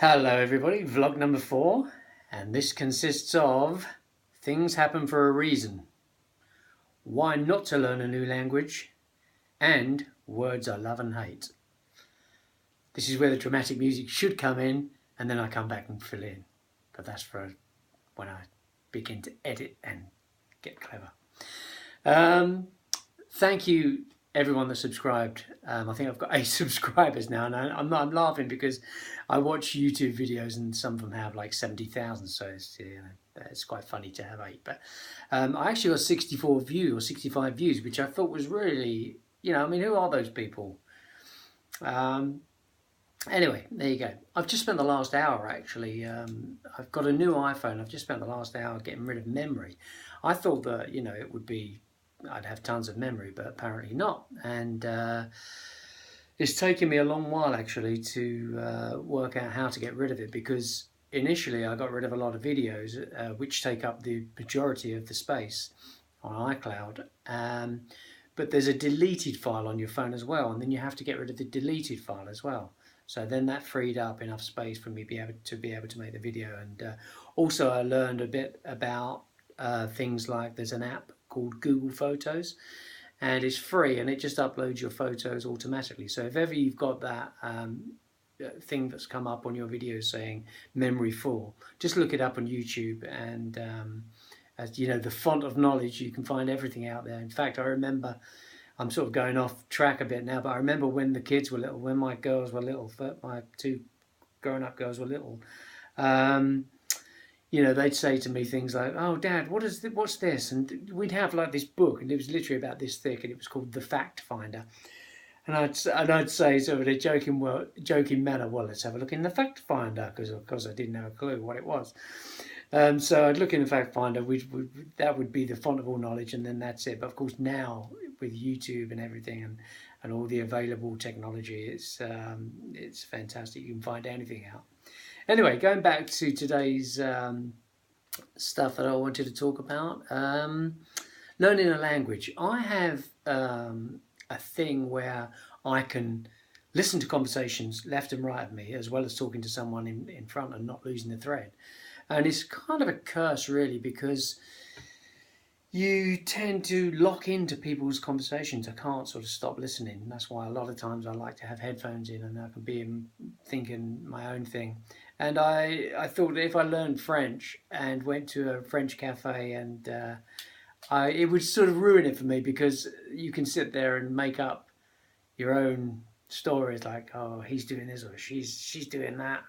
Hello everybody, vlog number 4, and this consists of things happen for a reason, why not to learn a new language, and words I love and hate. This is where the dramatic music should come in, and then I come back and fill in, but that's for when I begin to edit and get clever. Thank you everyone that subscribed. I think I've got 8 subscribers now, and I'm laughing because I watch YouTube videos and some of them have like 70,000, so it's quite funny to have 8. But I actually got 64 views or 65 views, which I thought was really, I mean, who are those people? Anyway, there you go. I've just spent the last hour actually. I've got a new iPhone. I've just spent the last hour getting rid of memory. I thought that it would be, I'd have tons of memory, but apparently not. And it's taken me a long while actually to work out how to get rid of it, because initially I got rid of a lot of videos which take up the majority of the space on iCloud. But there's a deleted file on your phone as well, and then you have to get rid of the deleted file as well. So then that freed up enough space for me to be able to make the video. And also I learned a bit about things like there's an app called Google Photos, and it's free, and it just uploads your photos automatically. So if ever you've got that thing that's come up on your videos saying memory full, just look it up on YouTube, and as you know, the font of knowledge, you can find everything out there. In fact, I remember, I'm sort of going off track a bit now, but I remember when the kids were little, when my girls were little, my 2 grown-up girls were little, they'd say to me things like, "Oh, Dad, what's this?" And we'd have like this book, and it was literally about this thick, and it was called The Fact Finder. And I'd say sort of in a joking manner, "Well, let's have a look in the Fact Finder," because of course I didn't have a clue what it was. So I'd look in the Fact Finder. That would be the font of all knowledge, and then that's it. But of course now with YouTube and everything, and all the available technology, it's fantastic. You can find anything out. Anyway, going back to today's stuff that I wanted to talk about, learning a language. I have a thing where I can listen to conversations left and right of me, as well as talking to someone in front and not losing the thread. And it's kind of a curse, really, because you tend to lock into people's conversations. I can't sort of stop listening. That's why a lot of times I like to have headphones in, and I can be thinking my own thing. And I thought if I learned French and went to a French cafe, and it would sort of ruin it for me, because you can sit there and make up your own stories, like, oh, he's doing this or she's doing that,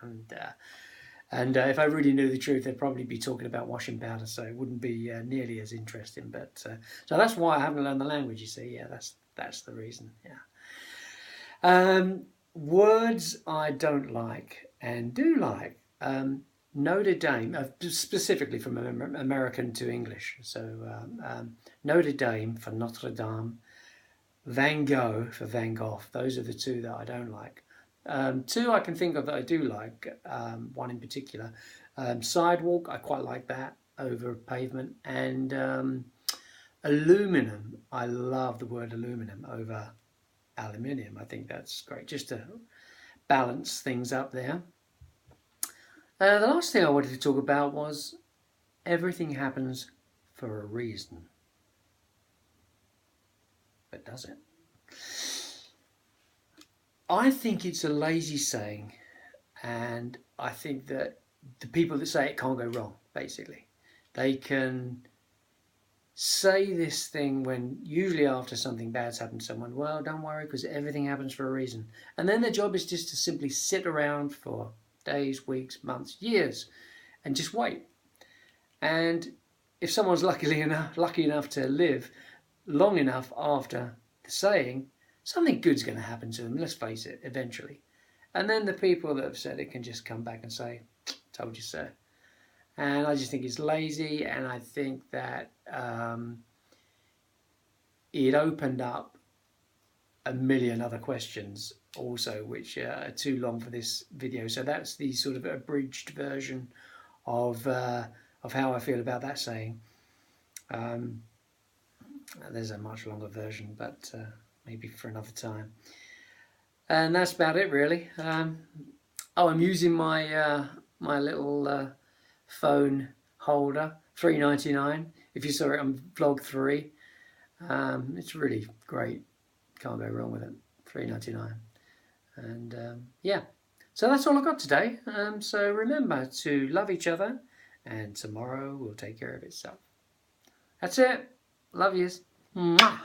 and if I really knew the truth, they'd probably be talking about washing powder, so it wouldn't be nearly as interesting. But so that's why I haven't learned the language. You see, yeah, that's the reason. Yeah. Words I don't like and do like. Notre Dame, specifically from American to English. So Notre Dame for Notre Dame, Van Gogh for Van Gogh. Those are the 2 that I don't like. 2 I can think of that I do like, one in particular. Sidewalk, I quite like that over pavement. And aluminum, I love the word aluminum over aluminium. I think that's great, just to balance things up there. The last thing I wanted to talk about was everything happens for a reason. But does it? I think it's a lazy saying, and I think that the people that say it can't go wrong, basically. They can say this thing when usually after something bad's happened to someone, well, don't worry, because everything happens for a reason. And then their job is just to simply sit around for days, weeks, months, years, and just wait. And if someone's lucky enough to live long enough after the saying, something good's going to happen to them, let's face it, eventually. And then the people that have said it can just come back and say, told you so. And I just think it's lazy, and I think that it opened up a million other questions also, which are too long for this video. So that's the sort of abridged version of how I feel about that saying. There's a much longer version, but maybe for another time. And that's about it, really. Oh, I'm using my my little phone holder, $3.99. If you saw it on vlog 3, it's really great. Can't go wrong with it. $3.99. And yeah, so that's all I got today. So remember to love each other, and tomorrow will take care of itself. That's it. Love yous. Mwah.